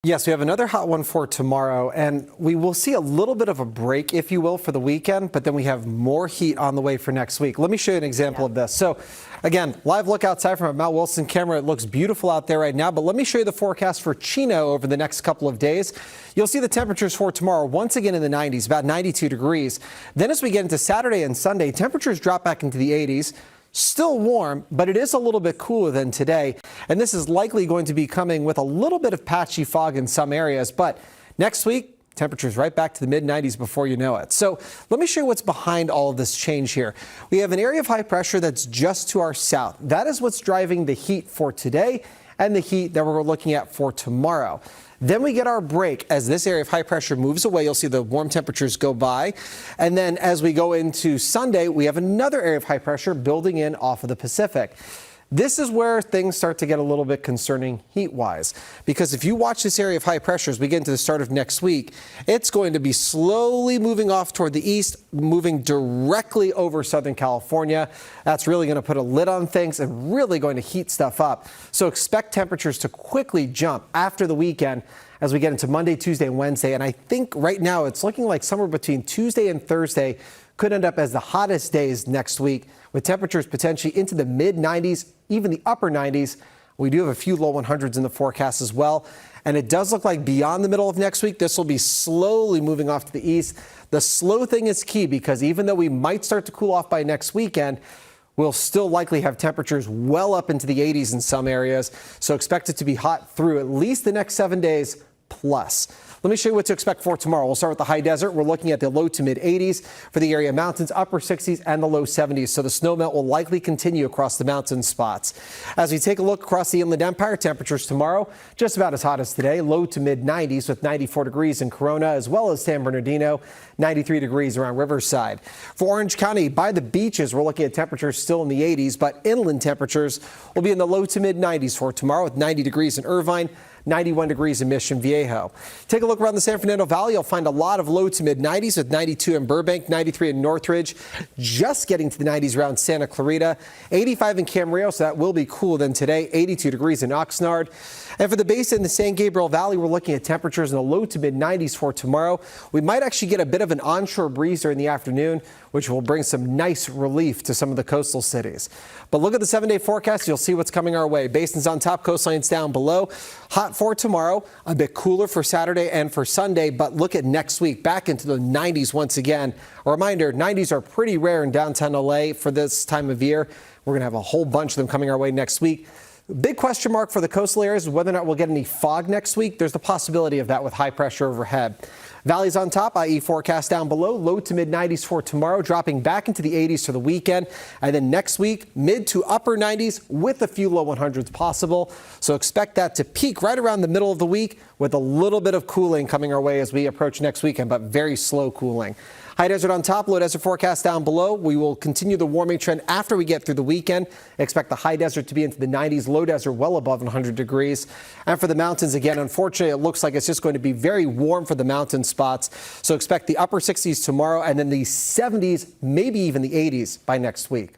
Yes, we have another hot one for tomorrow, and we will see a little bit of a break, if you will, for the weekend, but then we have more heat on the way for next week. Let me show you an example of this. So, again, live look outside from a Mount Wilson camera. It looks beautiful out there right now, but let me show you the forecast for Chino over the next couple of days. You'll see the temperatures for tomorrow once again in the 90s, about 92 degrees. Then as we get into Saturday and Sunday, temperatures drop back into the 80s. Still warm, but it is a little bit cooler than today. And this is likely going to be coming with a little bit of patchy fog in some areas. But next week, temperatures right back to the mid-90s before you know it. So let me show you what's behind all of this change here. We have an area of high pressure that's just to our south. That is what's driving the heat for today and the heat that we're looking at for tomorrow. Then we get our break as this area of high pressure moves away. You'll see the warm temperatures go by. And then as we go into Sunday, we have another area of high pressure building in off of the Pacific. This is where things start to get a little bit concerning heat-wise, because if you watch this area of high pressure as we get into the start of next week, it's going to be slowly moving off toward the east, moving directly over Southern California. That's really going to put a lid on things and really going to heat stuff up. So expect temperatures to quickly jump after the weekend as we get into Monday, Tuesday, and Wednesday. And I think right now it's looking like somewhere between Tuesday and Thursday could end up as the hottest days next week, with temperatures potentially into the mid-90s, even the upper 90s. We do have a few low 100s in the forecast as well. And it does look like beyond the middle of next week, this will be slowly moving off to the east. The slow thing is key, because even though we might start to cool off by next weekend, we'll still likely have temperatures well up into the 80s in some areas. So expect it to be hot through at least the next 7 days plus. Let me show you what to expect for tomorrow. We'll start with the high desert. We're looking at the low to mid 80s for the area mountains, upper 60s and the low 70s. So the snow melt will likely continue across the mountain spots. As we take a look across the Inland Empire, temperatures tomorrow just about as hot as today, low to mid 90s with 94 degrees in Corona as well as San Bernardino, 93 degrees around Riverside. For Orange County, by the beaches, we're looking at temperatures still in the 80s, but inland temperatures will be in the low to mid 90s for tomorrow with 90 degrees in Irvine, 91 degrees in Mission Viejo. Take a look around the San Fernando Valley. You'll find a lot of low to mid 90s with 92 in Burbank, 93 in Northridge, just getting to the 90s around Santa Clarita, 85 in Camarillo, so that will be cooler than today, 82 degrees in Oxnard. And for the basin in the San Gabriel Valley, we're looking at temperatures in the low to mid 90s for tomorrow. We might actually get a bit of an onshore breeze during the afternoon, which will bring some nice relief to some of the coastal cities. But look at the 7-day forecast. You'll see what's coming our way. Basins on top, coastlines down below. Hot for tomorrow, a bit cooler for Saturday and for Sunday. But look at next week, back into the 90s once again. A reminder, 90s are pretty rare in downtown LA for this time of year. We're going to have a whole bunch of them coming our way next week. Big question mark for the coastal areas is whether or not we'll get any fog next week. There's the possibility of that with high pressure overhead. Valleys on top, i.e. forecast down below, low to mid 90s for tomorrow, dropping back into the 80s for the weekend. And then next week, mid to upper 90s with a few low 100s possible. So expect that to peak right around the middle of the week with a little bit of cooling coming our way as we approach next weekend, but very slow cooling. High desert on top, low desert forecast down below. We will continue the warming trend after we get through the weekend. Expect the high desert to be into the 90s, low desert well above 100 degrees. And for the mountains, again, unfortunately, it looks like it's just going to be very warm for the mountain spots. So expect the upper 60s tomorrow and then the 70s, maybe even the 80s by next week.